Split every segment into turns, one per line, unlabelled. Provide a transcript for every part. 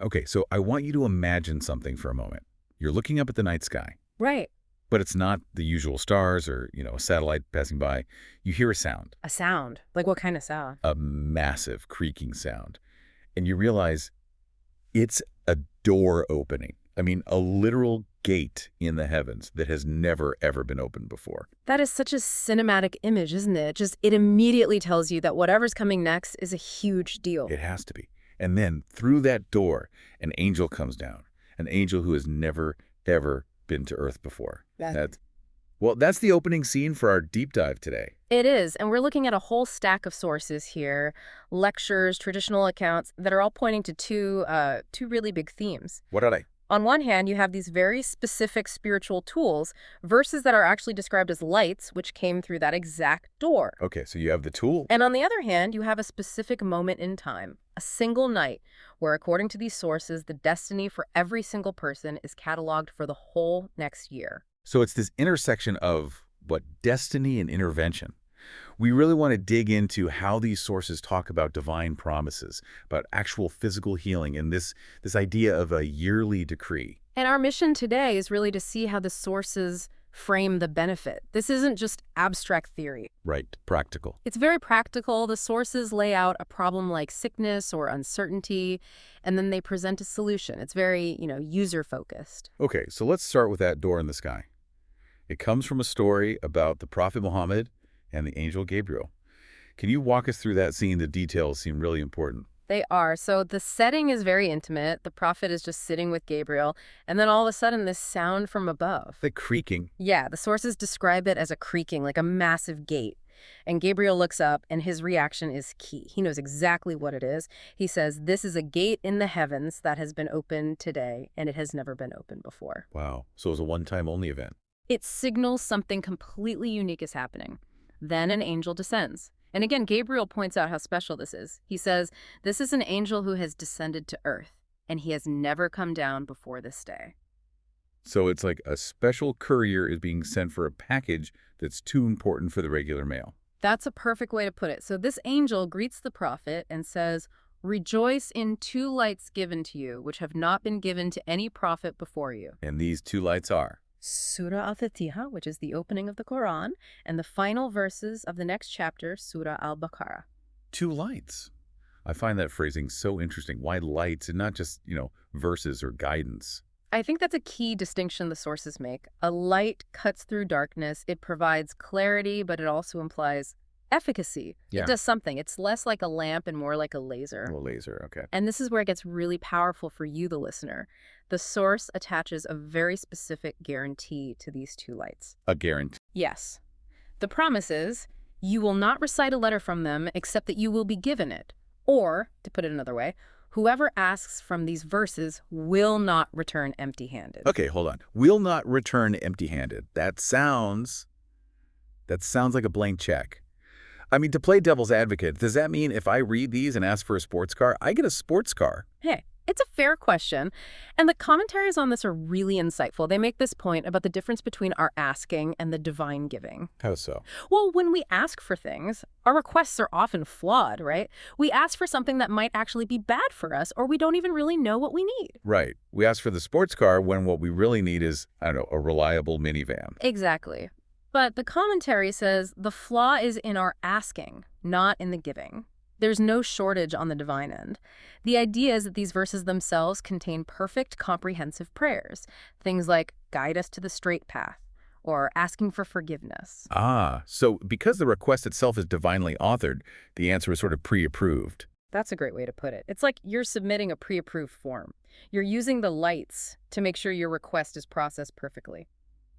Okay, so I want you to imagine something for a moment. You're looking up at the night sky,
Right.
but it's not the usual stars or, a satellite passing by. You hear a sound,
A sound. Like what kind of sound?
a massive creaking sound, and you realize it's a door opening. I mean, a literal gate in the heavens that has never, ever been opened before.
That is such a cinematic image, isn't it? Just it immediately tells you that whatever's coming next is a huge deal.
It has to be. And then through that door, an angel comes down, an angel who has never, ever been to Earth before. That's the opening scene for our deep dive today.
It is, and we're looking at a whole stack of sources here, lectures, traditional accounts that are all pointing to two really big themes.
What are they?
On one hand, you have these very specific spiritual tools, verses that are actually described as lights, which came through that exact door.
Okay, so you have the tool.
And on the other hand, you have a specific moment in time, a single night, where according to these sources, the destiny for every single person is cataloged for the whole next year.
So it's this intersection of, destiny and intervention. We really want to dig into how these sources talk about divine promises, about actual physical healing, and this idea of a yearly decree.
And our mission today is really to see how the sources frame the benefit. This isn't just abstract theory.
Right, practical.
It's very practical. The sources lay out a problem like sickness or uncertainty, and then they present a solution. It's very, user-focused.
Okay, so let's start with that door in the sky. It comes from a story about the Prophet Muhammad and the angel Gabriel. Can you walk us through that scene? The details seem really important.
They are. So the setting is very intimate. The prophet is just sitting with Gabriel, and then all of a sudden this sound from above.
The creaking.
Yeah, the sources describe it as a creaking, like a massive gate. And Gabriel looks up, and his reaction is key. He knows exactly what it is. He says, "This is a gate in the heavens that has been opened today, and it has never been opened before."
Wow, so it was a one-time only event.
It signals something completely unique is happening. Then an angel descends. And again, Gabriel points out how special this is. He says, "This is an angel who has descended to earth, and he has never come down before this day."
So it's like a special courier is being sent for a package that's too important for the regular mail.
That's a perfect way to put it. So this angel greets the prophet and says, "Rejoice in two lights given to you, which have not been given to any prophet before you."
And these two lights are?
Surah al-Fatiha, which is the opening of the Quran, and the final verses of the next chapter, Surah al-Baqarah.
Two lights. I find that phrasing so interesting. Why lights and not just, verses or guidance?
I think that's a key distinction the sources make. A light cuts through darkness. It provides clarity, but it also implies efficacy.
Yeah.
It does something. It's less like a lamp and more like a laser.
A laser, okay.
And this is where it gets really powerful for you, the listener. The source attaches a very specific guarantee to these two lights.
A guarantee.
Yes. The promise is, you will not recite a letter from them except that you will be given it. Or, to put it another way, whoever asks from these verses will not return empty-handed.
Okay, hold on. Will not return empty-handed. That sounds like a blank check. I mean, to play devil's advocate, does that mean if I read these and ask for a sports car, I get a sports car?
Hey, it's a fair question. And the commentaries on this are really insightful. They make this point about the difference between our asking and the divine giving.
How so?
Well, when we ask for things, our requests are often flawed, right? We ask for something that might actually be bad for us, or we don't even really know what we need.
Right. We ask for the sports car when what we really need is, a reliable minivan.
Exactly. But the commentary says the flaw is in our asking, not in the giving. There's no shortage on the divine end. The idea is that these verses themselves contain perfect, comprehensive prayers. Things like, guide us to the straight path, or asking for forgiveness.
Ah, so because the request itself is divinely authored, the answer is sort of pre-approved.
That's a great way to put it. It's like you're submitting a pre-approved form. You're using the lights to make sure your request is processed perfectly.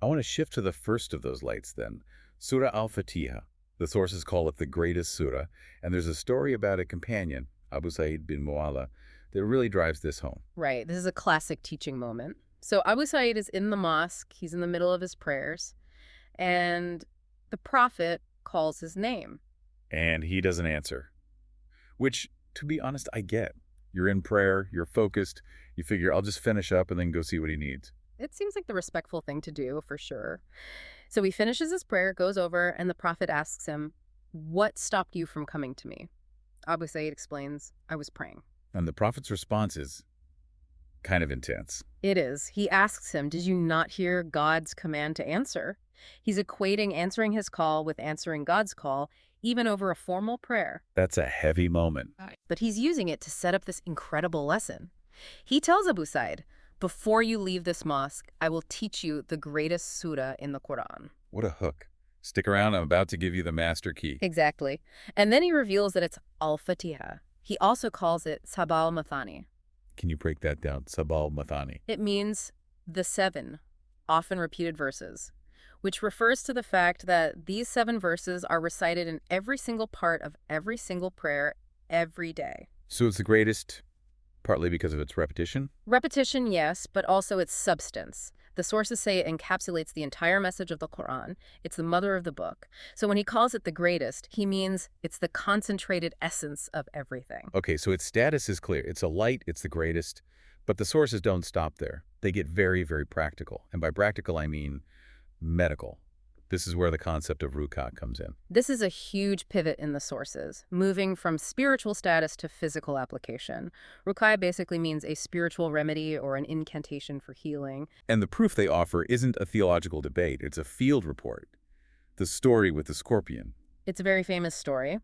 I want to shift to the first of those lights then, Surah al-Fatiha. The sources call it the greatest surah, and there's a story about a companion, Abu Sa'id bin Mu'alla, that really drives this home.
Right. This is a classic teaching moment. So Abu Sa'id is in the mosque. He's in the middle of his prayers, and the prophet calls his name.
And he doesn't answer, which, to be honest, I get. You're in prayer, you're focused, you figure I'll just finish up and then go see what he needs.
It seems like the respectful thing to do, for sure. So he finishes his prayer, goes over, and the prophet asks him, "What stopped you from coming to me?" Abu Sa'id explains, "I was praying."
And the prophet's response is, Kind of intense.
It is. He asks him, did you not hear God's command to answer? He's equating answering his call with answering God's call, even over a formal prayer.
That's a heavy moment.
But he's using it to set up this incredible lesson. He tells Abu Said, before you leave this mosque, I will teach you the greatest surah in the Quran.
What a hook. Stick around, I'm about to give you the master key.
Exactly. And then he reveals that it's Al-Fatiha. He also calls it Sabal Mathani.
Can you break that down? Sabal Mathani.
It means the 7, often repeated verses, which refers to the fact that these 7 verses are recited in every single part of every single prayer every day.
So it's the greatest, partly because of its repetition?
Repetition, yes, but also its substance. The sources say it encapsulates the entire message of the Quran. It's the mother of the book. So when he calls it the greatest, he means it's the concentrated essence of everything.
Okay, so its status is clear. It's a light, it's the greatest, but the sources don't stop there. They get very, very practical. And by practical, I mean medical. This is where the concept of ruqya comes in.
This is a huge pivot in the sources, moving from spiritual status to physical application. Ruqya basically means a spiritual remedy or an incantation for healing.
And the proof they offer isn't a theological debate. It's a field report. The story with the scorpion.
It's a very famous story.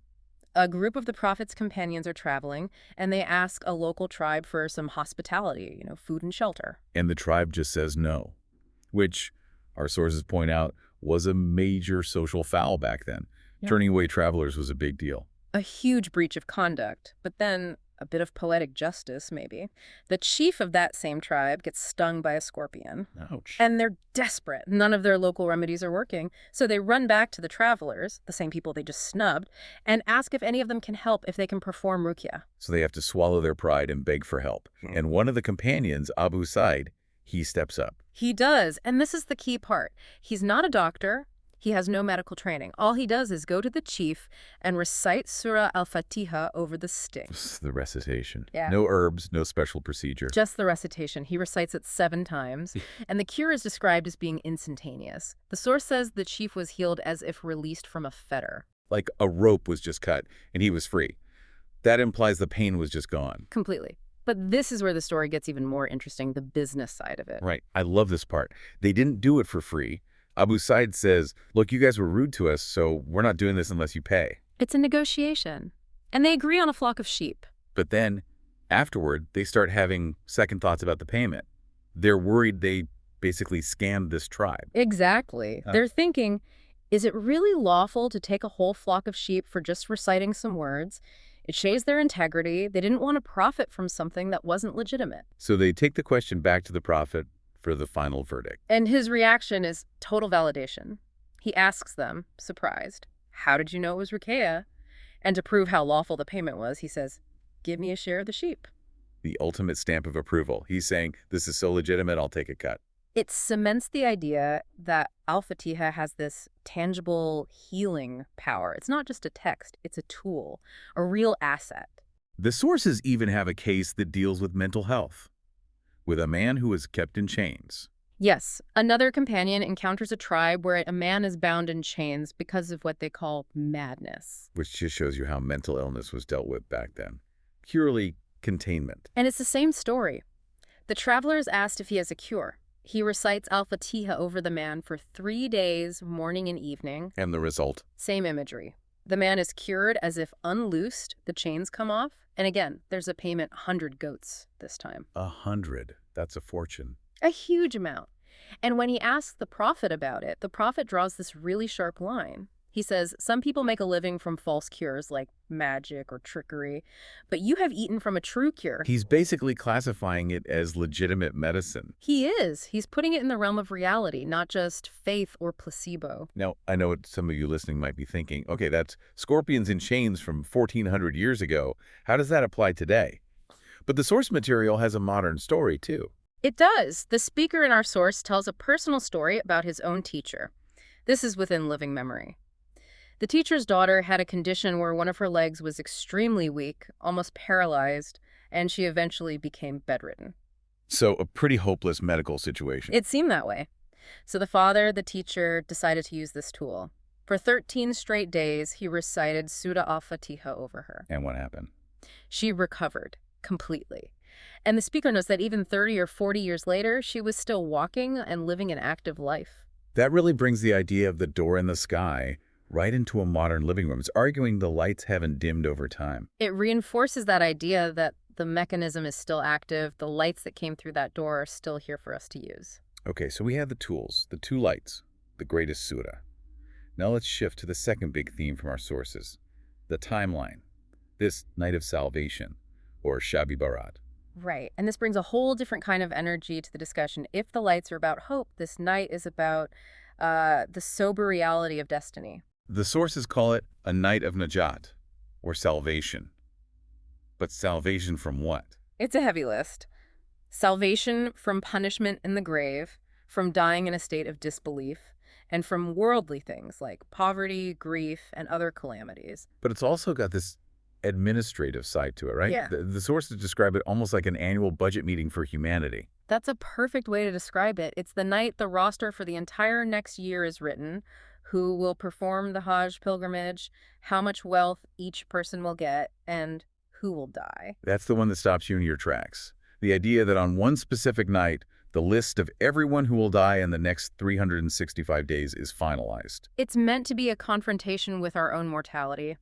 A group of the Prophet's companions are traveling, and they ask a local tribe for some hospitality, food and shelter.
And the tribe just says no, which our sources point out was a major social foul back then.
Yeah.
Turning away travelers was a big deal.
A huge breach of conduct, but then a bit of poetic justice, maybe. The chief of that same tribe gets stung by a scorpion.
Ouch.
And they're desperate. None of their local remedies are working. So they run back to the travelers, the same people they just snubbed, and ask if any of them can help, if they can perform ruqya.
So they have to swallow their pride and beg for help. And one of the companions, Abu Said, he steps up.
He does, and this is the key part. He's not a doctor. He has no medical training. All he does is go to the chief and recite Surah Al-Fatiha over the sting.
The recitation.
Yeah.
No herbs, no special procedure.
Just the recitation. He recites it 7 times, and the cure is described as being instantaneous. The source says the chief was healed as if released from a fetter.
Like a rope was just cut, and he was free. That implies the pain was just gone.
Completely. But this is where the story gets even more interesting, the business side of it.
Right. I love this part. They didn't do it for free. Abu Said says, look, you guys were rude to us, so we're not doing this unless you pay.
It's a negotiation. And they agree on a flock of sheep.
But then, afterward, they start having second thoughts about the payment. They're worried they basically scammed this tribe.
Exactly. They're thinking, is it really lawful to take a whole flock of sheep for just reciting some words? It shaves their integrity. They didn't want to profit from something that wasn't legitimate.
So they take the question back to the Prophet for the final verdict.
And his reaction is total validation. He asks them, surprised, how did you know it was ruqya? And to prove how lawful the payment was, he says, give me a share of the sheep.
The ultimate stamp of approval. He's saying, this is so legitimate, I'll take a cut.
It cements the idea that Al-Fatiha has this tangible healing power. It's not just a text, it's a tool, a real asset.
The sources even have a case that deals with mental health, with a man who is kept in chains.
Yes, another companion encounters a tribe where a man is bound in chains because of what they call madness.
Which just shows you how mental illness was dealt with back then. Purely containment.
And it's the same story. The traveler is asked if he has a cure. He recites Al-Fatiha over the man for 3 days, morning and evening.
And the result?
Same imagery. The man is cured as if unloosed, the chains come off. And again, there's a payment, 100 goats this time.
100. That's a fortune.
A huge amount. And when he asks the Prophet about it, the Prophet draws this really sharp line. He says, some people make a living from false cures like magic or trickery, but you have eaten from a true cure.
He's basically classifying it as legitimate medicine.
He is. He's putting it in the realm of reality, not just faith or placebo.
Now, I know what some of you listening might be thinking. Okay, that's scorpions in chains from 1400 years ago. How does that apply today? But the source material has a modern story, too.
It does. The speaker in our source tells a personal story about his own teacher. This is within living memory. The teacher's daughter had a condition where one of her legs was extremely weak, almost paralyzed, and she eventually became bedridden.
So a pretty hopeless medical situation.
It seemed that way. So the father, the teacher, decided to use this tool. For 13 straight days, he recited Surah Al-Fatiha over her.
And what happened?
She recovered completely. And the speaker notes that even 30 or 40 years later, she was still walking and living an active life.
That really brings the idea of the door in the sky right into a modern living room. It's arguing the lights haven't dimmed over time.
It reinforces that idea that the mechanism is still active, the lights that came through that door are still here for us to use.
Okay, so we have the tools, the two lights, the greatest surah. Now let's shift to the second big theme from our sources, the timeline, this night of salvation, or Shab-e-Barat.
Right. And this brings a whole different kind of energy to the discussion. If the lights are about hope, this night is about the sober reality of destiny.
The sources call it a night of Najat, or salvation. But salvation from what?
It's a heavy list. Salvation from punishment in the grave, from dying in a state of disbelief, and from worldly things like poverty, grief, and other calamities.
But it's also got this administrative side to it, right?
Yeah.
The sources describe it almost like an annual budget meeting for humanity.
That's a perfect way to describe it. It's the night the roster for the entire next year is written, who will perform the Hajj pilgrimage, how much wealth each person will get, and who will die.
That's the one that stops you in your tracks. The idea that on one specific night, the list of everyone who will die in the next 365 days is finalized.
It's meant to be a confrontation with our own mortality.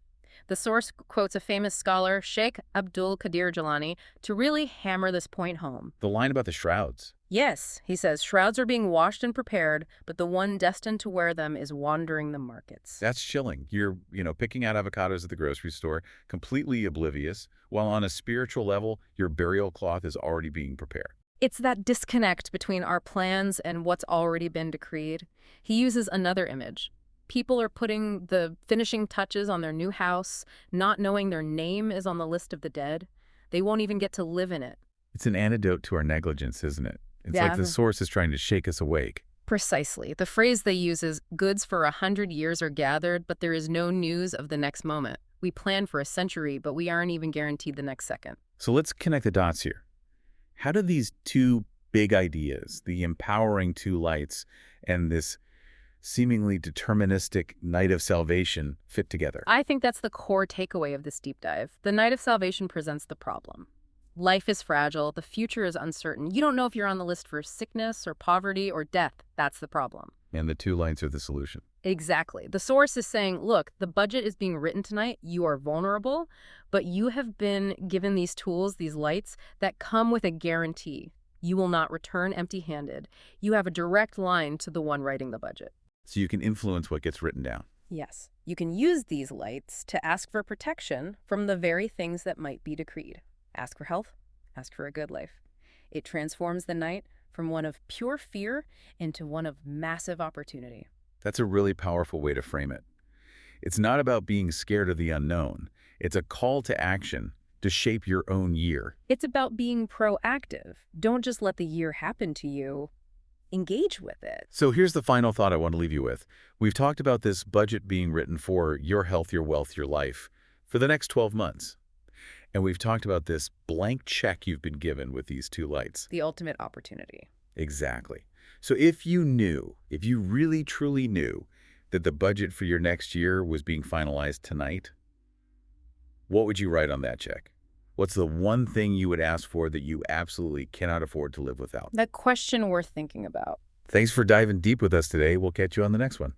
The source quotes a famous scholar, Sheikh Abdul Qadir Jilani, to really hammer this point home.
The line about the shrouds.
Yes, he says, shrouds are being washed and prepared, but the one destined to wear them is wandering the markets.
That's chilling. You're, picking out avocados at the grocery store, completely oblivious, while on a spiritual level, your burial cloth is already being prepared.
It's that disconnect between our plans and what's already been decreed. He uses another image. People are putting the finishing touches on their new house, not knowing their name is on the list of the dead. They won't even get to live in it.
It's an antidote to our negligence, isn't it? It's
Yeah.
like the source is trying to shake us awake.
Precisely. The phrase they use is, goods for 100 years are gathered, but there is no news of the next moment. We plan for a century, but we aren't even guaranteed the next second.
So let's connect the dots here. How do these two big ideas, the empowering two lights and this seemingly deterministic night of salvation, fit together?
I think that's the core takeaway of this deep dive. The night of salvation presents the problem. Life is fragile. The future is uncertain. You don't know if you're on the list for sickness or poverty or death. That's the problem.
And the two lights are the solution.
Exactly. The source is saying, look, the budget is being written tonight. You are vulnerable, but you have been given these tools, these lights, that come with a guarantee. You will not return empty-handed. You have a direct line to the one writing the budget.
So you can influence what gets written down.
Yes. You can use these lights to ask for protection from the very things that might be decreed. Ask for health, ask for a good life. It transforms the night from one of pure fear into one of massive opportunity.
That's a really powerful way to frame it. It's not about being scared of the unknown. It's a call to action to shape your own year.
It's about being proactive. Don't just let the year happen to you. Engage with it.
So here's the final thought I want to leave you with. We've talked about this budget being written for your health, your wealth, your life for the next 12 months. And we've talked about this blank check you've been given with these two lights.
The ultimate opportunity.
Exactly. So if you really truly knew that the budget for your next year was being finalized tonight, what would you write on that check? What's the one thing you would ask for that you absolutely cannot afford to live without?
That question worth thinking about.
Thanks for diving deep with us today. We'll catch you on the next one.